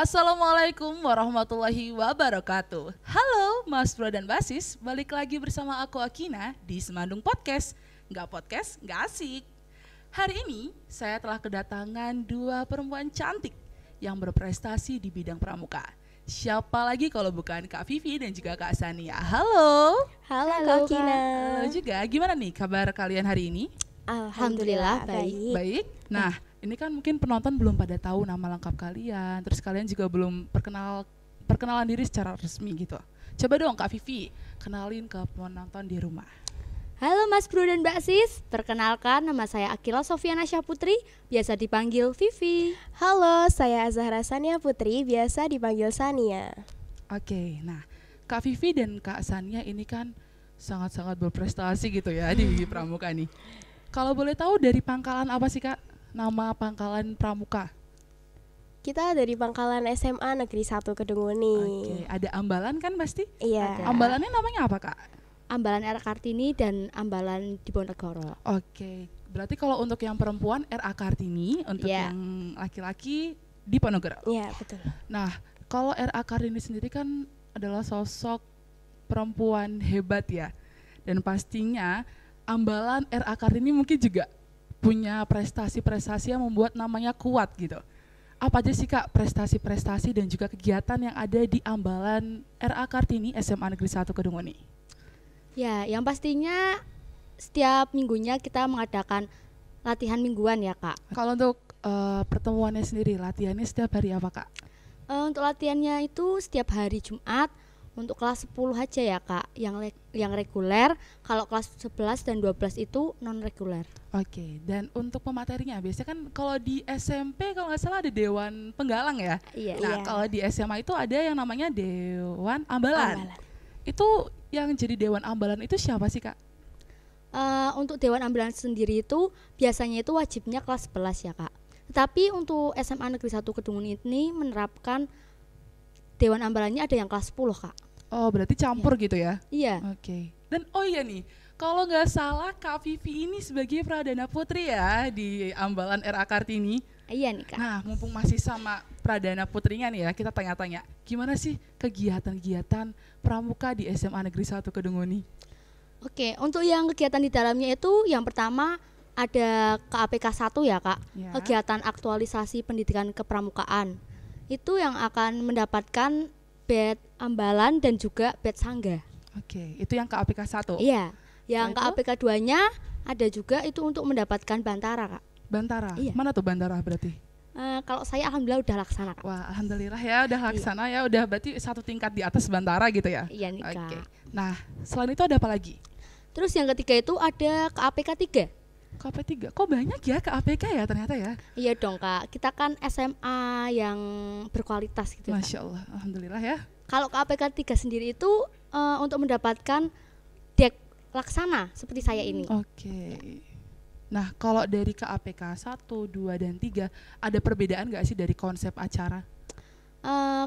Assalamualaikum warahmatullahi wabarakatuh. Halo Mas Bro dan Basis, balik lagi bersama aku Akina di Semandung Podcast. Nggak asik. Hari ini saya telah kedatangan dua perempuan cantik yang berprestasi di bidang pramuka. Siapa lagi kalau bukan Kak Vivi dan juga Kak Sania. Halo. Halo Kak Kina. Halo juga, gimana nih kabar kalian hari ini? Alhamdulillah baik. Baik. Nah, ini kan mungkin penonton belum pada tahu nama lengkap kalian, terus kalian juga belum perkenalan diri secara resmi gitu. Coba dong Kak Vivi, kenalin ke penonton di rumah. Halo Mas Bro dan Mbak Sis, perkenalkan nama saya Akila Sofiana Syahputri, biasa dipanggil Vivi. Halo, saya Azahra Sania Putri, biasa dipanggil Sania. Oke, nah Kak Vivi dan Kak Sania ini kan sangat-sangat berprestasi gitu ya di pramuka nih. Kalau boleh tahu dari pangkalan apa sih Kak? Nama pangkalan pramuka? Kita dari Pangkalan SMA Negeri 1 Kedunguni. Oke, ada ambalan kan pasti? Iya. Ada. Ambalannya namanya apa Kak? Ambalan R. Kartini dan Ambalan Diponegoro. Oke, berarti kalau untuk yang perempuan R.A. Kartini, untuk Iya. yang laki-laki Diponegoro. Iya, betul. Nah, kalau R.A. Kartini sendiri kan adalah sosok perempuan hebat ya. Dan pastinya ambalan R.A. Kartini mungkin juga punya prestasi-prestasi yang membuat namanya kuat gitu. Apa aja sih Kak prestasi-prestasi dan juga kegiatan yang ada di ambalan R.A. Kartini SMA Negeri 1 Kedunguni? Ya, yang pastinya setiap minggunya kita mengadakan latihan mingguan ya Kak. Kalau untuk pertemuannya sendiri, latihannya setiap hari apa Kak? Untuk latihannya itu setiap hari Jumat. Untuk kelas 10 aja ya Kak, yang reguler. Kalau kelas 11 dan 12 itu non reguler. Oke, dan untuk pematerinya biasanya kan kalau di SMP kalau nggak salah ada Dewan Penggalang ya. Iya. Nah, Iya. kalau di SMA itu ada yang namanya Dewan Ambalan. Itu yang jadi Dewan Ambalan itu siapa sih Kak? Untuk Dewan Ambalan sendiri itu biasanya itu wajibnya kelas 11 ya Kak. Tetapi untuk SMA Negeri 1 Kedunguni ini menerapkan Dewan Ambalannya ada yang kelas 10 Kak. Oh, berarti campur gitu ya? Iya. Oke. Dan oh iya nih, kalau nggak salah Kak Vivi ini sebagai Pradana Putri ya di Ambalan R.A. Kartini. Iya nih Kak. Nah, mumpung masih sama Pradana Putrinya nih ya, kita tanya-tanya, gimana sih kegiatan-kegiatan pramuka di SMA Negeri 1 Kedunguni? Oke, untuk yang kegiatan di dalamnya itu yang pertama ada KAPK 1 ya Kak. Ya. Kegiatan aktualisasi pendidikan kepramukaan. Itu yang akan mendapatkan badge ambalan dan juga badge sangga. Oke, itu yang KAPK 1. Iya. Yang Setelah itu? KAPK 2-nya ada juga itu untuk mendapatkan bantara Kak. Bantara. Iya. Mana tuh Bantara berarti? Kalau saya alhamdulillah udah laksana Kak. Wah, alhamdulillah ya udah laksana ya, udah berarti satu tingkat di atas Bantara gitu ya. Iya nih Kak. Oke. Nah, selain itu ada apa lagi? Terus yang ketiga itu ada KAPK 3. KP3. Kok banyak ya KAPK ya ternyata ya? Iya dong Kak, kita kan SMA yang berkualitas gitu Kak. Masya Allah, alhamdulillah ya. Kalau KAPK 3 sendiri itu untuk mendapatkan dek laksana seperti saya ini. Oke. Nah, kalau dari KAPK 1, 2, dan 3, ada perbedaan nggak sih dari konsep acara?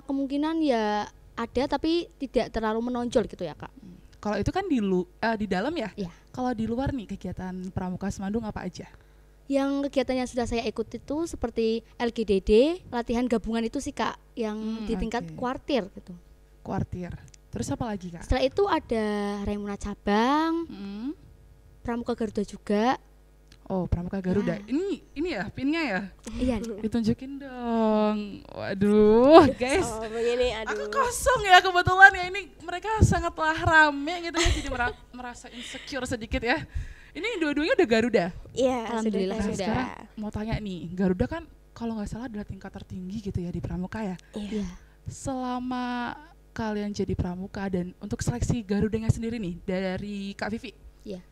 Kemungkinan ya ada tapi tidak terlalu menonjol gitu ya Kak. Kalau itu kan di dalam ya? Iya. Kalau di luar nih kegiatan Pramuka Semandung apa aja? Yang kegiatan yang sudah saya ikut itu seperti LGDD, latihan gabungan itu sih Kak, yang di tingkat Oke. kuartir gitu. Kuartir. Terus apa lagi Kak? Setelah itu ada Raimuna cabang, Hmm. Pramuka Garuda juga. Oh, Pramuka Garuda. Ya. Ini ya pinnya ya? Iya nih. Ditunjukin dong. Waduh, guys. Oh, begini, Aku aduh. kosong ya kebetulan ya, ini mereka sangatlah rame gitu ya, jadi merasa insecure sedikit ya. Ini dua-duanya udah Garuda. Iya, Alhamdulillah Nah, sudah. sekarang mau tanya nih, Garuda kan kalau nggak salah adalah tingkat tertinggi gitu ya di Pramuka ya. Iya. Iya. Selama kalian jadi Pramuka dan untuk seleksi Garudanya sendiri nih dari Kak Vivi, Iya.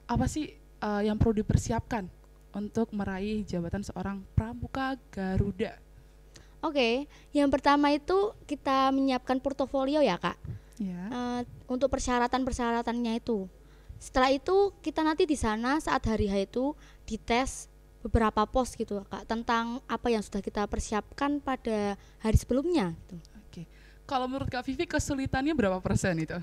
apa sih yang perlu dipersiapkan untuk meraih jabatan seorang Pramuka Garuda? Oke, yang pertama itu kita menyiapkan portofolio ya Kak. Ya. Untuk persyaratan-persyaratannya itu. Setelah itu kita nanti di sana saat hari H itu dites beberapa pos gitu Kak, tentang apa yang sudah kita persiapkan pada hari sebelumnya gitu. Oke. Kalau menurut Kak Vivi kesulitannya berapa persen itu?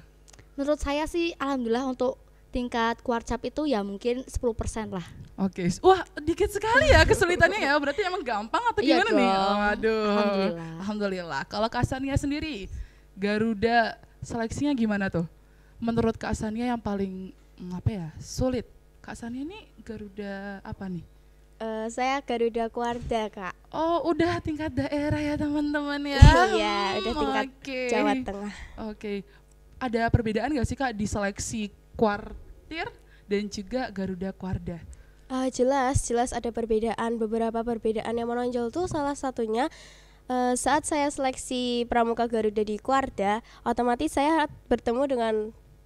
Menurut saya sih alhamdulillah untuk tingkat kuarcap itu ya mungkin 10% lah. Oke, wah dikit sekali ya kesulitannya ya. Berarti emang gampang atau Iya gimana nih? dong. Waduh, Alhamdulillah. Kalau Kak Sania sendiri, Garuda seleksinya gimana tuh? Menurut Kak Sania yang paling sulit? Kak Sania ini Garuda apa nih? Saya Garuda Kuarda, Kak. Oh, udah tingkat daerah ya teman-teman ya? Iya, udah tingkat Jawa Tengah. Oke. Ada perbedaan nggak sih Kak di seleksi kuartir dan juga Garuda Kuarda? Jelas ada perbedaan. Beberapa perbedaan yang menonjol tuh salah satunya saat saya seleksi pramuka Garuda di Kuarda, otomatis saya bertemu dengan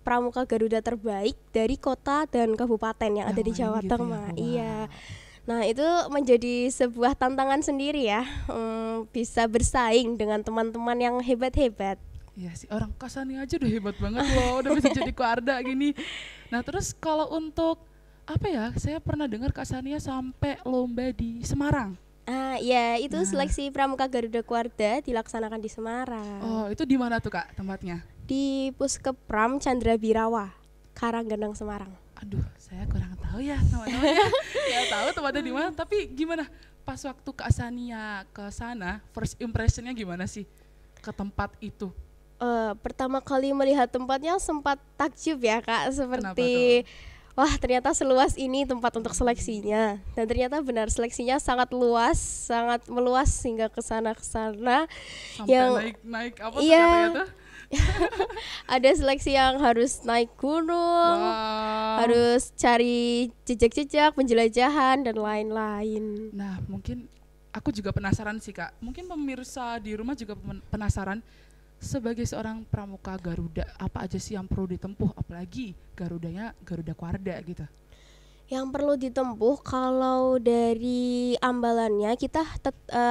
pramuka Garuda terbaik dari kota dan kabupaten yang ada di Jawa gitu Tengah. ya? Wow. Iya. Nah, itu menjadi sebuah tantangan sendiri ya, bisa bersaing dengan teman-teman yang hebat-hebat. Iya sih, orang Kasani aja udah hebat banget loh, udah bisa jadi Kuarda gini. Nah terus kalau untuk saya pernah dengar Kasania sampai lomba di Semarang. Ya itu seleksi pramuka Garuda Kuarda dilaksanakan di Semarang. Oh, itu di mana tuh Kak tempatnya? Di Puskepram Chandra Birawa, Karanggendang, Semarang. Aduh, saya kurang tahu ya teman-teman ya. Nggak tahu tempatnya di mana, tapi gimana pas waktu Kak Sania ke sana, first impressionnya gimana sih ke tempat itu? Pertama kali melihat tempatnya sempat takjub ya Kak, seperti wah ternyata seluas ini tempat untuk seleksinya, dan ternyata benar seleksinya sangat luas, sangat meluas hingga ke sana sampai yang naik apa iya, tuh? ada seleksi yang harus naik gunung, harus cari jejak-jejak penjelajahan dan lain-lain. Nah mungkin aku juga penasaran sih Kak, mungkin pemirsa di rumah juga penasaran. Sebagai seorang pramuka Garuda, apa aja sih yang perlu ditempuh, apalagi Garudanya Garuda Kuarda gitu? Yang perlu ditempuh kalau dari ambalannya kita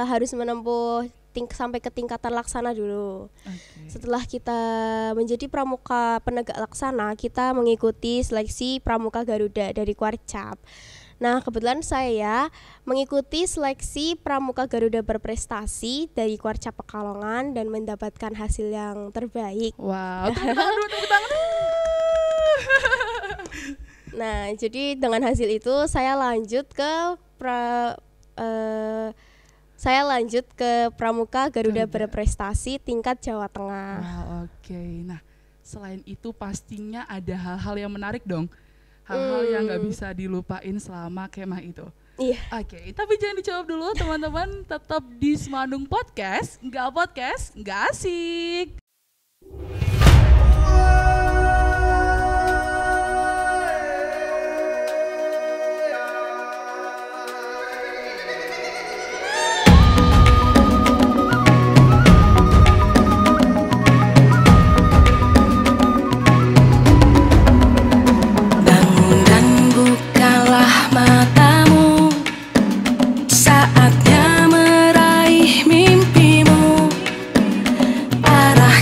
harus menempuh sampai ke tingkatan laksana dulu. Setelah kita menjadi pramuka penegak laksana, kita mengikuti seleksi pramuka Garuda dari Kuarcap. Nah, kebetulan saya mengikuti seleksi pramuka Garuda berprestasi dari Kuarcap Pekalongan dan mendapatkan hasil yang terbaik. Wow, tepuk tangan. Nah, jadi dengan hasil itu saya lanjut ke pramuka Garuda berprestasi tingkat Jawa Tengah. Wow, oke. Nah, selain itu pastinya ada hal-hal yang menarik dong. Hal-hal yang gak bisa dilupain selama kemah itu. Iya. Oke, tapi jangan dijawab dulu teman-teman. Tetap di Semandung Podcast, nggak asik. Saatnya meraih mimpimu, arah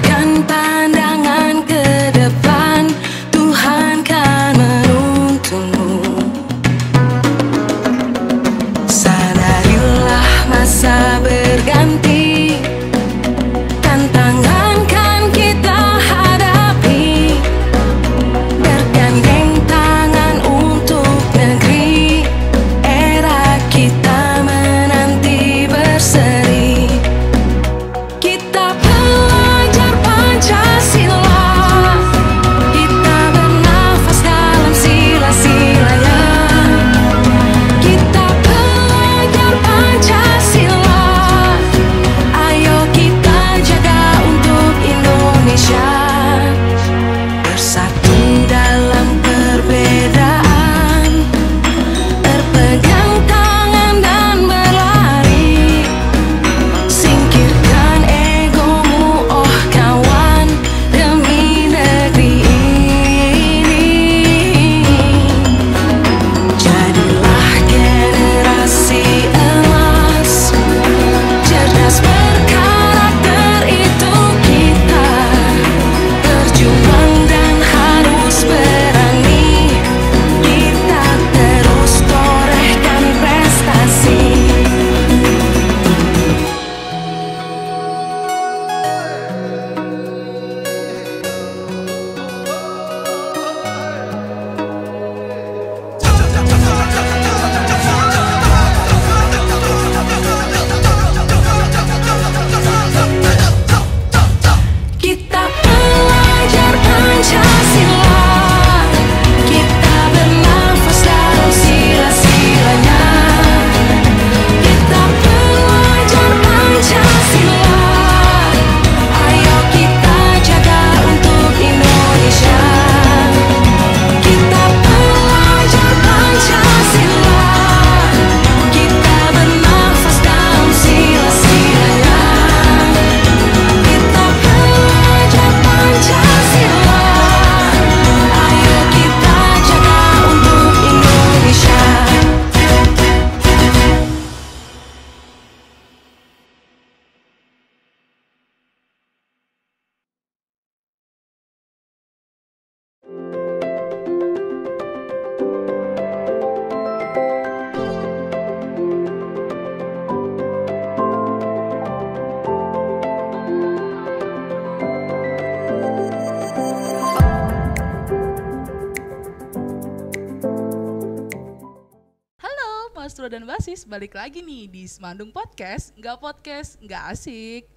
Pro dan Basis, balik lagi nih di Semandung Podcast, nggak asik.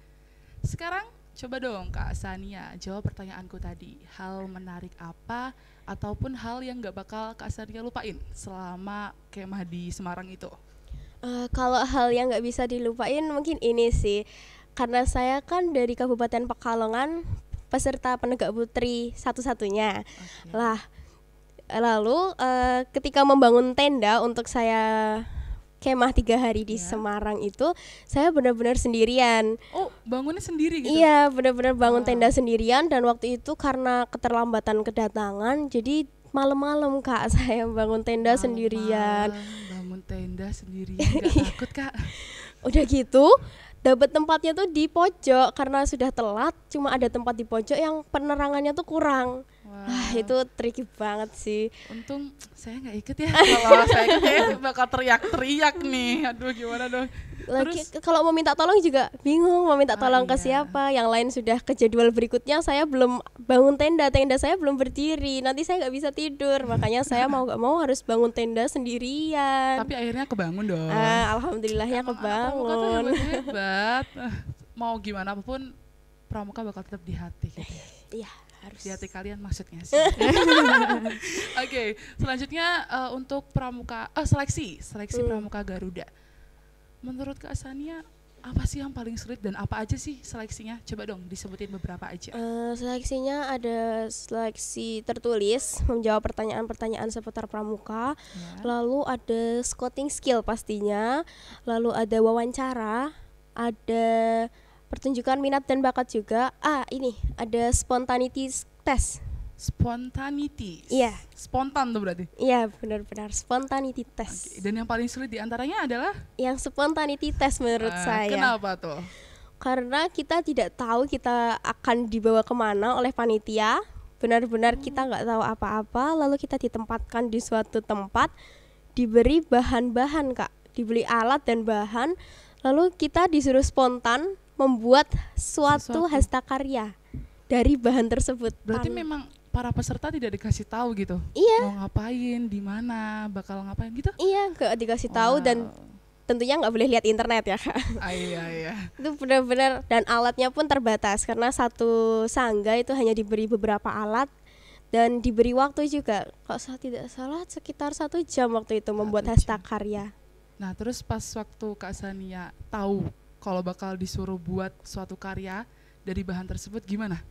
Sekarang coba dong Kak Sania jawab pertanyaanku tadi. Hal menarik apa ataupun hal yang nggak bakal Kak Sania lupain selama kemah di Semarang itu? Kalau hal yang nggak bisa dilupain mungkin ini sih, karena saya kan dari Kabupaten Pekalongan, peserta penegak putri satu-satunya. Lah, lalu ketika membangun tenda untuk saya kemah 3 hari di Semarang itu, saya benar-benar sendirian. Oh, bangunnya sendiri gitu? Iya, benar-benar bangun tenda sendirian, dan waktu itu karena keterlambatan kedatangan, jadi malam-malam Kak saya bangun tenda sendirian. Bangun tenda sendirian, nggak takut Kak? Udah gitu, dapat tempatnya tuh di pojok karena sudah telat, cuma ada tempat di pojok yang penerangannya tuh kurang. Wah, itu tricky banget sih. Untung saya nggak ikut ya. Kalau saya ikut ya bakal teriak-teriak nih. Aduh, gimana dong? Lagi kalau mau minta tolong juga bingung mau minta tolong ke siapa. Yang lain sudah ke jadwal berikutnya, saya belum bangun tenda saya belum berdiri. Nanti saya nggak bisa tidur. Makanya saya mau nggak mau harus bangun tenda sendirian. Tapi akhirnya kebangun dong. Alhamdulillahnya kebangun. Hebat. Mau gimana pun pramuka bakal tetap di hati gitu ya. Iya, harus di hati kalian maksudnya sih. Oke, selanjutnya untuk pramuka seleksi pramuka Garuda. Menurut Kak Sania, apa sih yang paling sulit dan apa aja sih seleksinya? Coba dong disebutin beberapa aja. Seleksinya ada seleksi tertulis, menjawab pertanyaan-pertanyaan seputar pramuka. Lalu ada scouting skill pastinya. Lalu ada wawancara, ada pertunjukan minat dan bakat juga. Ini ada spontaneity test. Spontaneity. Iya. Spontan tuh berarti. Iya, benar-benar spontaneity test. Dan yang paling sulit diantaranya adalah yang spontaneity test menurut saya. Kenapa tuh? Karena kita tidak tahu kita akan dibawa kemana oleh panitia. Benar-benar kita nggak tahu apa-apa. Lalu kita ditempatkan di suatu tempat, diberi bahan-bahan Kak, dibeli alat dan bahan. Lalu kita disuruh spontan membuat suatu hastakarya dari bahan tersebut. Berarti memang para peserta tidak dikasih tahu gitu? Iya. Mau ngapain, di mana, bakal ngapain gitu? Iya, nggak dikasih tahu dan tentunya nggak boleh lihat internet ya Kak. Iya. Itu benar-benar, dan alatnya pun terbatas karena satu sangga itu hanya diberi beberapa alat dan diberi waktu juga. Kalau saya tidak salah sekitar 1 jam waktu itu membuat hastakarya. Nah, terus pas waktu Kak Sania tahu kalau bakal disuruh buat suatu karya dari bahan tersebut gimana?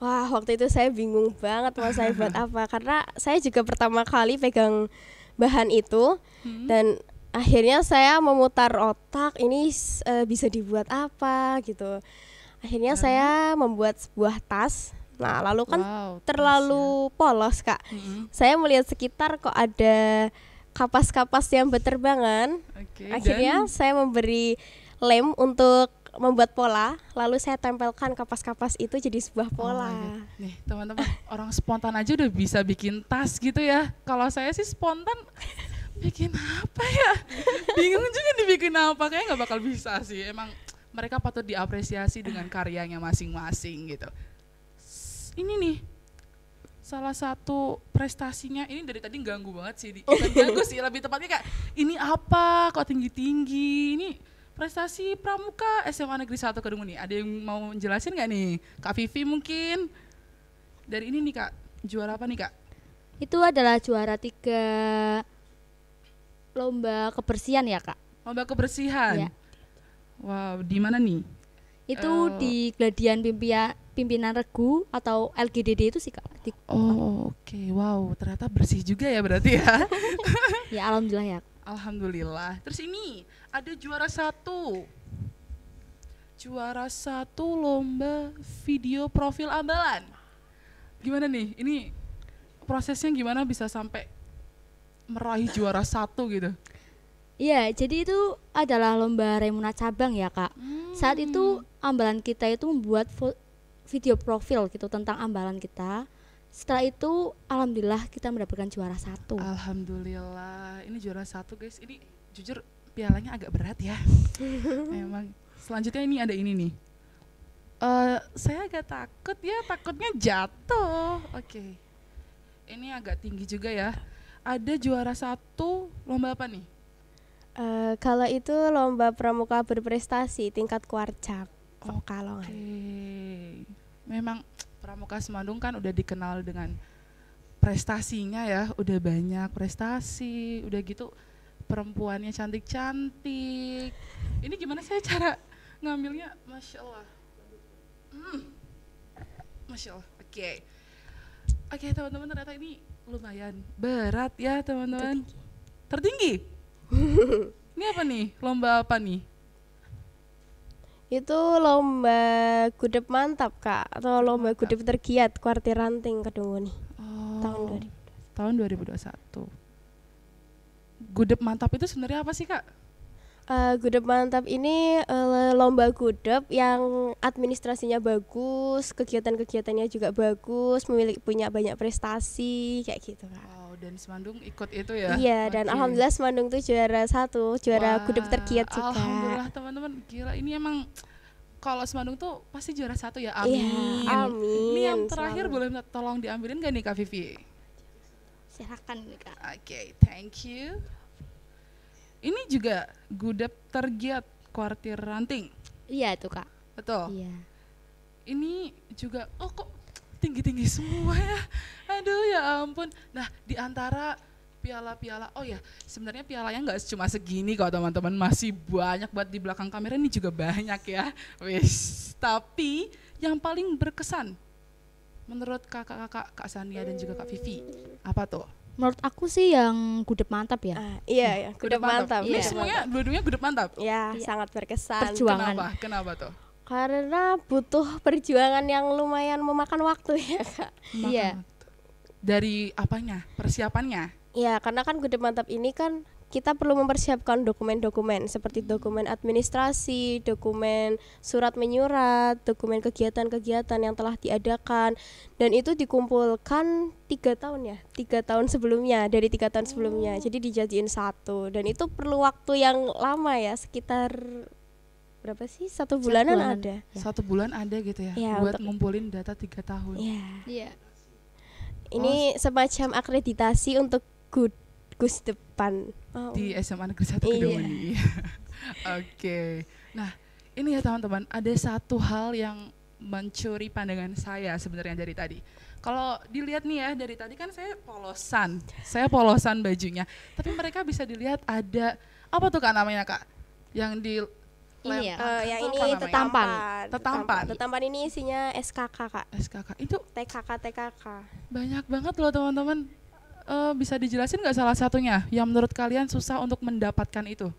Wah, waktu itu saya bingung banget mau saya buat apa, karena saya juga pertama kali pegang bahan itu. Dan akhirnya saya memutar otak, ini bisa dibuat apa gitu. Akhirnya saya membuat sebuah tas. Nah, lalu kan terlalu polos Kak. Saya melihat sekitar kok ada kapas-kapas yang berterbangan. Akhirnya saya memberi lem untuk membuat pola, lalu saya tempelkan kapas-kapas itu jadi sebuah pola. Nih teman-teman, orang spontan aja udah bisa bikin tas gitu ya. Kalau saya sih spontan bikin apa ya? Bingung juga dibikin apa, kayaknya nggak bakal bisa sih. Emang mereka patut diapresiasi dengan karyanya masing-masing gitu. Ini nih salah satu prestasinya, ini dari tadi ganggu banget sih. Bukan ganggu sih, lebih tepatnya kayak ini apa kok tinggi-tinggi. Ini prestasi pramuka SMA Negeri 1 Kedungun nih. Ada yang mau jelasin nggak nih? Kak Vivi mungkin. Dari ini nih Kak, juara apa nih Kak? Itu adalah juara 3 lomba kebersihan ya Kak. Lomba kebersihan? Ya. Wow, di mana nih? Itu di Gladian Pimpinan Regu atau LGDD itu sih Kak. Oke. Wow, ternyata bersih juga ya berarti ya. Ya alhamdulillah ya. Alhamdulillah. Terus ini ada juara 1 lomba video profil ambalan. Gimana nih? Ini prosesnya gimana bisa sampai meraih juara 1 gitu? Iya, jadi itu adalah lomba Remuna cabang ya Kak. Saat itu ambalan kita itu membuat video profil gitu tentang ambalan kita. Setelah itu alhamdulillah kita mendapatkan juara 1. Alhamdulillah, ini juara 1 guys. Ini jujur pialanya agak berat ya. Memang. Selanjutnya ini ada ini nih. Saya agak takut ya, takutnya jatuh. Oke. Ini agak tinggi juga ya. Ada juara 1 lomba apa nih? Kalau itu lomba pramuka berprestasi tingkat Kuarcap Pekalongan. Oke. Memang Pramuka Semandung kan udah dikenal dengan prestasinya ya, udah banyak prestasi, udah gitu perempuannya cantik-cantik. Ini gimana saya cara ngambilnya? Masya Allah. Masya Allah. Oke teman-teman, ternyata ini lumayan berat ya teman-teman. Tertinggi? Ini apa nih? Lomba apa nih? Itu lomba gudeg mantap Kak, atau lomba gudeg tergiat Kuartir Ranting Kedunguni tahun 2021. Gudeg mantap itu sebenarnya apa sih Kak? Gudeg mantap ini lomba gudeg yang administrasinya bagus, kegiatan-kegiatannya juga bagus, punya banyak prestasi kayak gitu Kak. Wow, dan Semandung ikut itu ya? Iya, dan alhamdulillah Semandung tuh juara 1, juara gudeg tergiat juga. Alhamdulillah teman-teman, gila ini emang kalau Semandung tuh pasti juara 1 ya, amin. Iya, amin. Ini yang terakhir boleh tolong diambilin gak nih Kak Vivi? Silakan nih Kak. Oke, thank you. Ini juga gudeg tergiat Kuartir Ranting, Iya itu Kak. betul? Iya. Ini juga, oh kok tinggi-tinggi semua ya, aduh ya ampun. Nah di antara piala-piala, oh ya sebenarnya pialanya nggak cuma segini kok teman-teman, masih banyak buat di belakang kamera ini juga banyak ya. Wis, tapi yang paling berkesan menurut kakak-kakak, Kak Sania dan juga Kak Vivi, apa tuh? Menurut aku sih yang gudeg mantap ya. Iya, ya, gudeg mantap. Ini Iya. semuanya dua-duanya gudeg mantap. Ya, Iya. sangat berkesan. Perjuangan. Kenapa tuh? Karena butuh perjuangan yang lumayan memakan waktu ya Kak. Iya. Dari apanya? Persiapannya? Ya, karena kan gudeg mantap ini kan kita perlu mempersiapkan dokumen-dokumen seperti dokumen administrasi, dokumen surat menyurat, dokumen kegiatan-kegiatan yang telah diadakan, dan itu dikumpulkan 3 tahun ya, 3 tahun sebelumnya, dari 3 tahun sebelumnya, jadi dijadiin satu, dan itu perlu waktu yang lama ya, sekitar berapa sih, 1 bulanan bulanan. ada. Ya. 1 bulan ada gitu ya, Ya, buat untuk- ngumpulin data 3 tahun. Ya, Iya. ini semacam akreditasi untuk Gus depan. Di SMA Negeri 1 Iya. Kedunguni. Oke. Nah, ini ya teman-teman, ada satu hal yang mencuri pandangan saya sebenarnya dari tadi. Kalau dilihat nih ya, dari tadi kan saya polosan bajunya. Tapi mereka bisa dilihat ada, apa tuh Kak namanya Kak? Yang di Ini ya. Yang itu ini apa namanya? tetampan. Tetampan. Tetampan ini isinya SKK Kak. SKK. Itu TKK. banyak banget loh teman-teman. Bisa dijelasin nggak salah satunya yang menurut kalian susah untuk mendapatkan itu?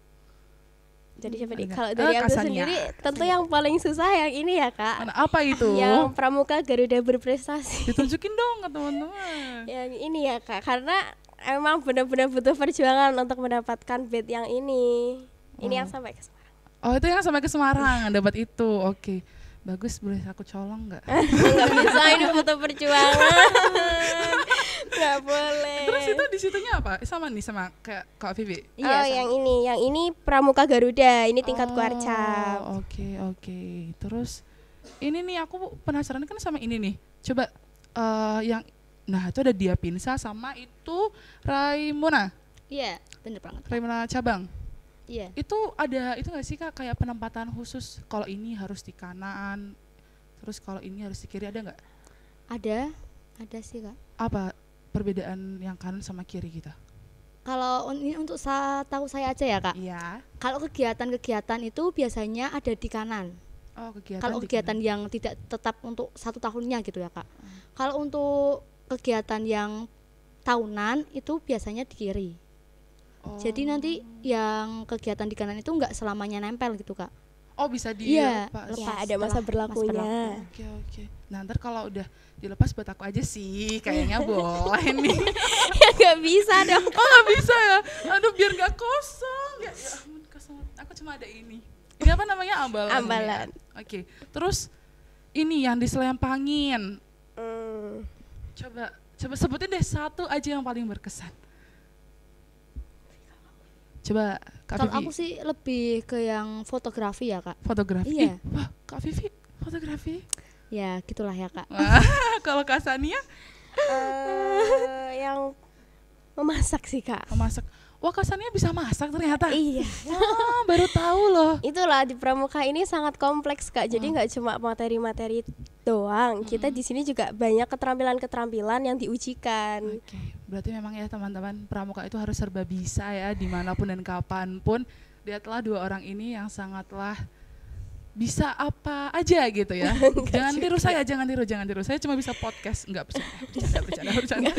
Jadi siapa nih? Enggak. Kalau dari aku Kasania. sendiri tentu yang paling susah yang ini ya Kak. Mana, apa itu? Yang pramuka Garuda berprestasi. Ditunjukin dong ke teman-teman. Yang ini ya Kak, karena emang benar-benar butuh perjuangan untuk mendapatkan bed yang ini. Ini yang sampai ke Semarang. Oh itu yang sampai ke Semarang dapat itu, oke. Bagus, boleh aku colong nggak? Nggak bisa, ini butuh perjuangan. Nggak boleh. Terus itu di situnya apa? Sama nih sama kayak Kak Vivi? Oh, yang ini pramuka Garuda, ini tingkat Oh, Kuarcap. Oke. Terus ini nih aku penasaran kan sama ini nih. Coba yang, nah itu ada Dia Pinsa sama itu Raimuna Iya, bener banget. Raimuna cabang. Iya. Itu ada itu nggak sih Kak kayak penempatan khusus? Kalau ini harus di kanan, terus kalau ini harus di kiri, ada nggak? Ada sih Kak. Apa perbedaan yang kanan sama kiri kita? Kalau ini untuk tahu saya aja ya Kak. Iya. Kalau kegiatan-kegiatan itu biasanya ada di kanan. Oh kegiatan. Kalau di kegiatan kanan. yang tidak tetap untuk 1 tahunnya gitu ya Kak. Kalau untuk kegiatan yang tahunan itu biasanya di kiri. Oh. Jadi nanti yang kegiatan di kanan itu nggak selamanya nempel gitu Kak. Oh bisa di Iya, lepas. Ya, lepas ada masa setelah berlakunya. Oke. Nah ntar kalau udah dilepas buat aku aja sih, kayaknya boleh nih. Ya nggak bisa dong. Oh nggak bisa ya? Aduh biar nggak kosong. Ya ampun kosong. Aku cuma ada ini. Ini apa namanya ambalan? Ambalan. Oke. Terus ini yang diselempangin. Hmm. Coba sebutin deh satu aja yang paling berkesan. Coba Kak Kalau Vivi. aku sih lebih ke yang fotografi ya Kak. Fotografi. Iya. Wah Kak Vivi fotografi. Ya gitulah ya Kak. Wah, kalau Kak Sania Yang memasak sih Kak. memasak. wah Kasania bisa masak ternyata. Iya. Wah, baru tahu loh. Itulah di pramuka ini sangat kompleks Kak. Jadi nggak cuma materi-materi doang. Kita di sini juga banyak keterampilan-keterampilan yang diujikan. Oke, berarti memang ya teman-teman, pramuka itu harus serba bisa ya, dimanapun dan kapanpun. Lihatlah dua orang ini yang sangatlah bisa apa aja gitu ya. Jangan tiru saya, jangan tiru. Saya cuma bisa podcast, enggak bercanda.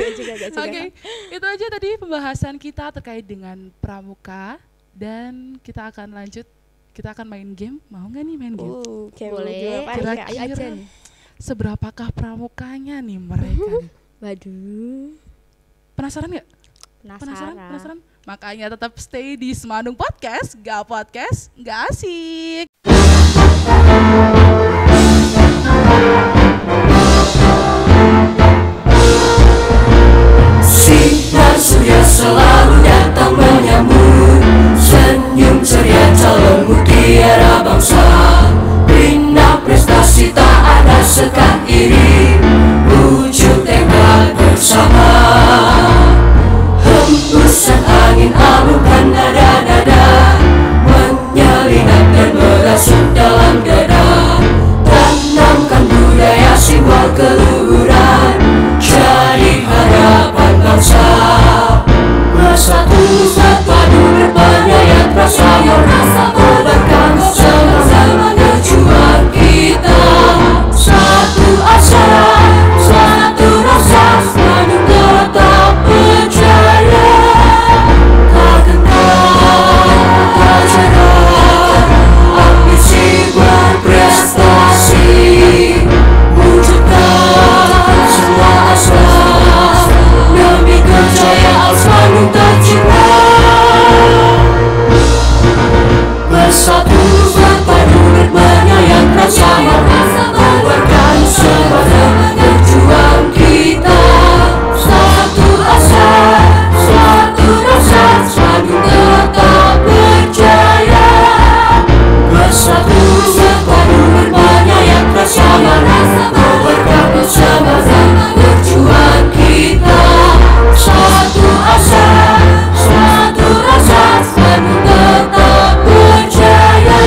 Oke, itu aja tadi pembahasan kita terkait dengan pramuka dan kita akan lanjut. Kita akan main game. Mau nggak nih main game? Boleh. Ayo aja nih. Seberapakah pramukanya nih mereka? Waduh. Penasaran nggak? Penasaran? Makanya tetap stay di Semandung Podcast, nggak asik. Sinar surya selalu datang menyambut, senyum ceria calon mutiara bangsa. Bina prestasi tak ada sekat iri, wujud tekad bersama. Hembusan angin alunkan nada-nada, menyelinap dan merasuk dalam dada. Tanamkan budaya simbol keluhuran, jadi harapan bangsa. Bersatu berpadu berpandaian rasa yang kobarkan sama-sama berjuang kita. Satu asa, satu rasa, selalu tetap percaya. Tak kenal, tak cerah, ambisi berprestasi, wujudkan semua asa demi kejayaan selalu tercipta. Bersatu berpadu bermenyayat rasa yang kobarkan semangat berjuang kita. Satu asa, satu rasa, selalu tetap berjaya. Bersatu berpadu bermenyayat rasa yang kobarkan semangat berjuang kita. Satu asa, satu rasa, selalu tetap berjaya.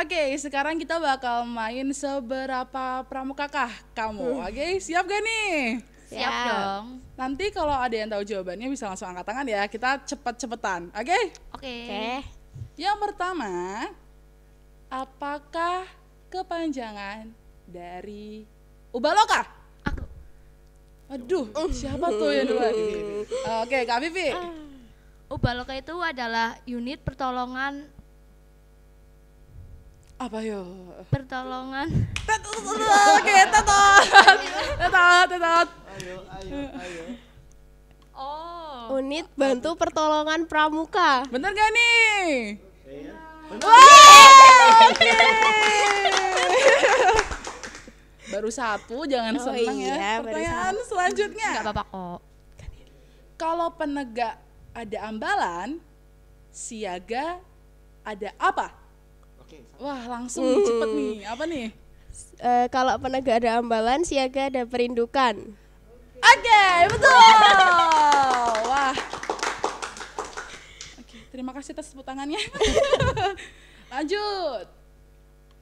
Oke, sekarang kita bakal main seberapa pramukakah kamu. Oke, siap gak nih? Siap dong. Nanti kalau ada yang tahu jawabannya bisa langsung angkat tangan ya. Kita cepet-cepetan. Oke? Oke. Yang pertama, apakah kepanjangan dari Ubaloka? Aku. Aduh, siapa tuh yang duluan? Oke, Kak Vivi. Ubaloka itu adalah unit pertolongan Apa yo? pertolongan Oke, tetot. Oh. Unit bantu pertolongan pramuka. Bener gak nih? Oke. Baru satu, jangan Oh seneng ya. iya, baru Pertanyaan selanjutnya. Nggak apa-apa kok. Kalau penegak ada ambalan, siaga ada apa? Wah, langsung cepet nih. Apa nih? Kalau penegak ada ambalan, siaga ada perindukan. Oke, betul. Wah. Oke, terima kasih atas tepuk tangannya. Lanjut.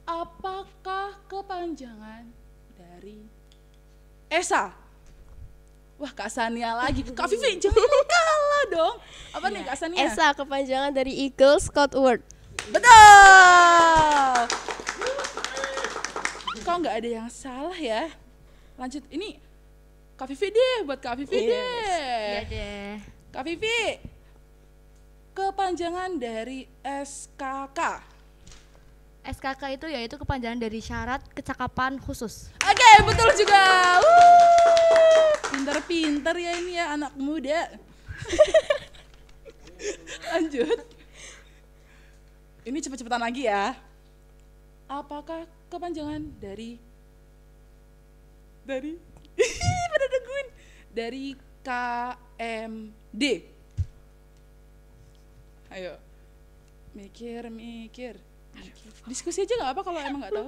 Apakah kepanjangan dari ESA? Wah, Kak Sania lagi. Kak Vivi, jangan kalah dong. Apa nih Kak Sania? ESA kepanjangan dari Eagle Scout Award. Betul. Kok nggak ada yang salah ya? Lanjut, ini Kak Vivi deh, buat Kak Vivi Yes. deh. Iya deh. Kak Vivi, kepanjangan dari SKK. SKK itu yaitu kepanjangan dari syarat kecakapan khusus. Oke, betul juga. Pinter-pinter ya ini ya anak muda. Lanjut. Ini cepet-cepetan lagi ya. Apakah kepanjangan dari Dari pada nungguin. Dari KMD. Ayo. Mikir. Diskusi aja nggak apa kalau emang nggak tahu.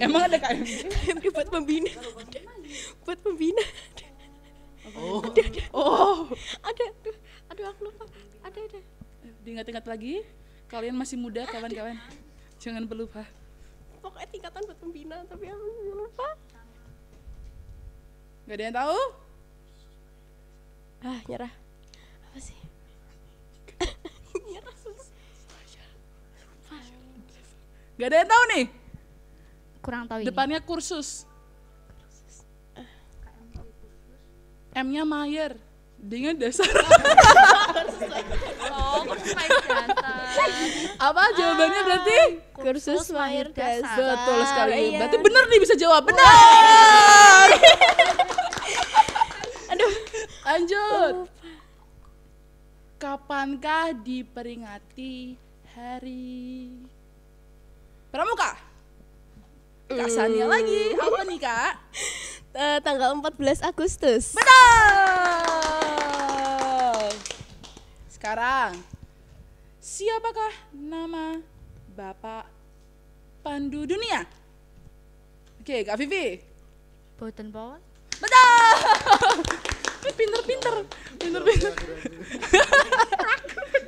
Emang ada KMD? KMD buat pembina. Buat pembina. Ada. Aduh aku lupa. Ada. Diingat-ingat lagi. Kalian masih muda kawan-kawan. Jangan berlupa. Pokoknya tingkatan buat pembina tapi aku lupa. Gak ada yang tahu? Nyerah. Apa sih? Nyerah susah. Gak ada yang tahu nih? Kurang tahu ini. Depannya kursus. M-nya Mayer. D-nya dasar. Kursus main dasar. Apa jawabannya berarti? Kursus Mayer dasar. Betul sekali. Iya. Berarti benar nih, bisa jawab. Benar. Aduh. Lanjut. Kapankah diperingati Hari Pramuka? Kak Sania lagi. Apa nih, Kak? Tanggal 14 Agustus. Betul. Sekarang, siapakah nama Bapak Pandu Dunia? Oke, Kak Vivi. Boten pawon. Betul. Pinter.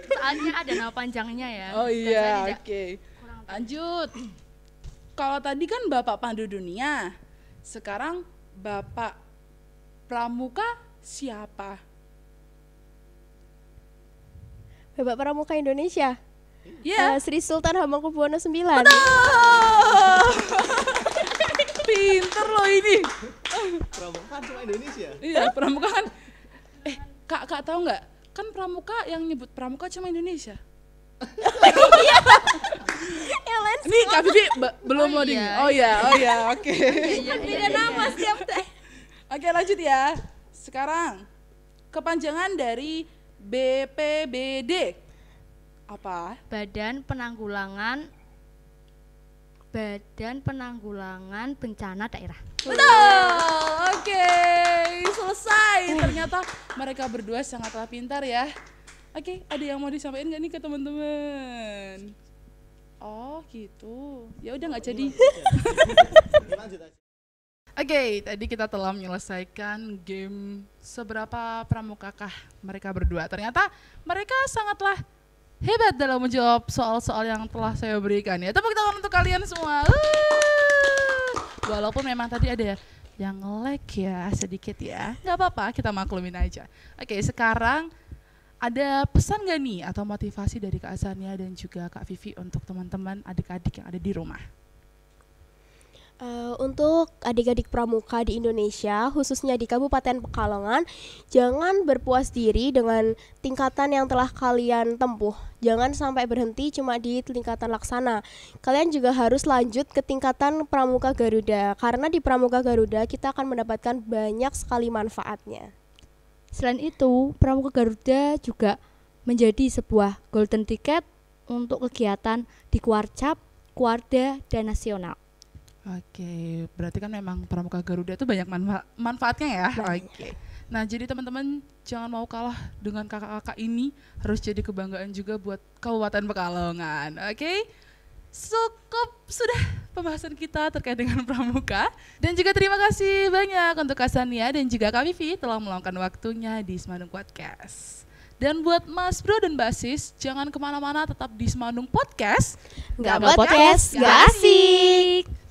Soalnya ada nama panjangnya ya. Oh Dan saya iya, tidak oke. kurang tahu. Lanjut. Kalau tadi kan Bapak Pandu Dunia, sekarang Bapak Pramuka siapa? Bapak Pramuka Indonesia. Ya. Sri Sultan Hamengkubuwono IX. Pinter loh ini. Pramuka cuma Indonesia. Iya, Pramuka kan. Kak tahu nggak? Kan Pramuka yang nyebut Pramuka cuma Indonesia. Yang lain Nih Kak Bibi belum Oh loading. iya. Oh ya, oke. beda nama setiap Oke, lanjut ya. Sekarang kepanjangan dari BPBD apa? Badan Penanggulangan Bencana Daerah. Betul. Oke, selesai. Ternyata mereka berdua sangatlah pintar ya. Oke, ada yang mau disampaikan nggak nih ke teman-teman? Oh gitu. Ya udah nggak jadi. Lanjut aja. Oke, tadi kita telah menyelesaikan game seberapa pramukakah mereka berdua. Ternyata mereka sangatlah hebat dalam menjawab soal-soal yang telah saya berikan ya. Tepuk tangan untuk kalian semua. Walaupun memang tadi ada yang lag ya sedikit ya. Nggak apa-apa, kita maklumin aja. Oke, sekarang ada pesan nggak nih atau motivasi dari Kak Asania dan juga Kak Vivi untuk teman-teman adik-adik yang ada di rumah? Untuk adik-adik pramuka di Indonesia, khususnya di Kabupaten Pekalongan, jangan berpuas diri dengan tingkatan yang telah kalian tempuh. Jangan sampai berhenti cuma di tingkatan laksana. Kalian juga harus lanjut ke tingkatan Pramuka Garuda, karena di Pramuka Garuda kita akan mendapatkan banyak sekali manfaatnya. Selain itu, Pramuka Garuda juga menjadi sebuah golden ticket untuk kegiatan di Kuarcap, Kuarda, dan nasional. Oke, berarti kan memang Pramuka Garuda itu banyak manfaatnya ya. Oke. Nah, jadi teman-teman jangan mau kalah dengan kakak-kakak ini, harus jadi kebanggaan juga buat Kabupaten Pekalongan. Oke. Cukup sudah pembahasan kita terkait dengan Pramuka. Dan juga terima kasih banyak untuk Kak Sania dan juga Kak Vivi telah meluangkan waktunya di Semandung Podcast. Dan buat Mas Bro dan Basis, jangan kemana-mana, tetap di Semandung Podcast. Nggak podcast, nggak asik.